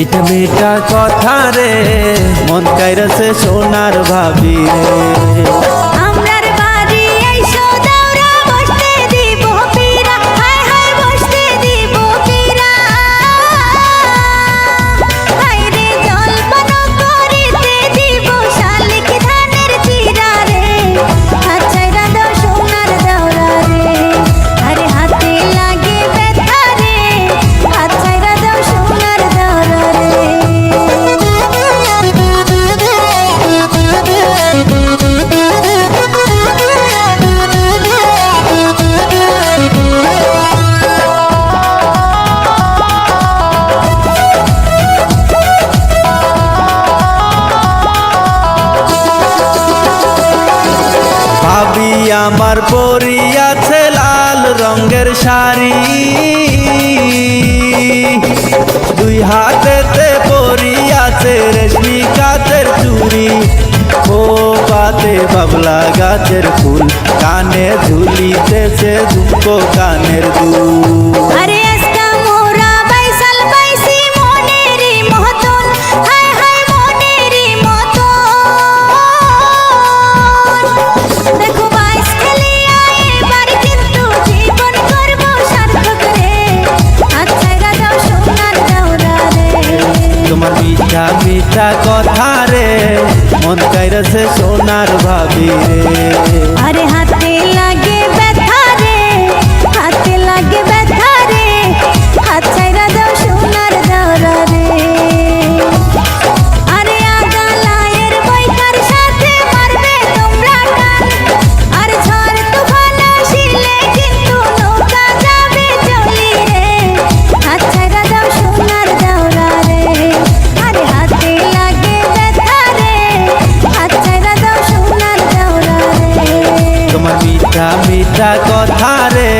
মিঠা মিঠা কথা রে মন কাইরাছে সোনার ভাবি রে। আমরার বাড়ি আইসো দাওরা বসতে দিব পীরা, হায় হায় বসতে দিব পীরা। হায় রে জলপান করিতে দিব শালিক ধানের চিরা রে। হাত ছাইরা দাও সোনার দাওরা রে, আরে হাতে লাগে ব্যথা রে। হাত ছাইরা দাও সোনার দাওরা রে। ভাবি আমার পরিয়াছে লাল রঙের শাড়ি, দুই হাতেতে পরিয়াছে রেশমি কাচের চুড়ি। খোপাতে বাবলা গাছের ফুল, কানে ঝুলিতেছে ঝুমকো কানের দুল। আরে আজকা মোরা বাইসাল বাইসি মনেরই মতন, হায় হায় মনেরই মতন। দেখো বাইস খেলিয়া এবার কিন্তু জীবন করব সার্থক রে। হাত ছাইরা দাও সোনার দাওরা রে। তোমার মিঠা মিঠা কথা রে মন কাইরাছে সোনার ভাবি রে। আরে হাতে লাগে ব্যথা রে, হাতে লাগে ব্যথা রে। হাত ছাইরা দাও সোনার দাওরা রে। আরে আগালায়ের বইকার সাথে মারবে তোমরা টান, আর ঝড় তুফান আসিলে কিন্তু নৌকা যাবে চলি রে। হাত ছাইরা দাও সোনার দাওরা রে, আরে হাতে লাগে ব্যথা রে। হাত ছাইরা দাও সোনার দাওরা রে। তোমার মিঠা মিঠা কথা রে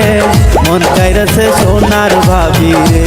মন কাইরাছে সোনার ভাবি রে।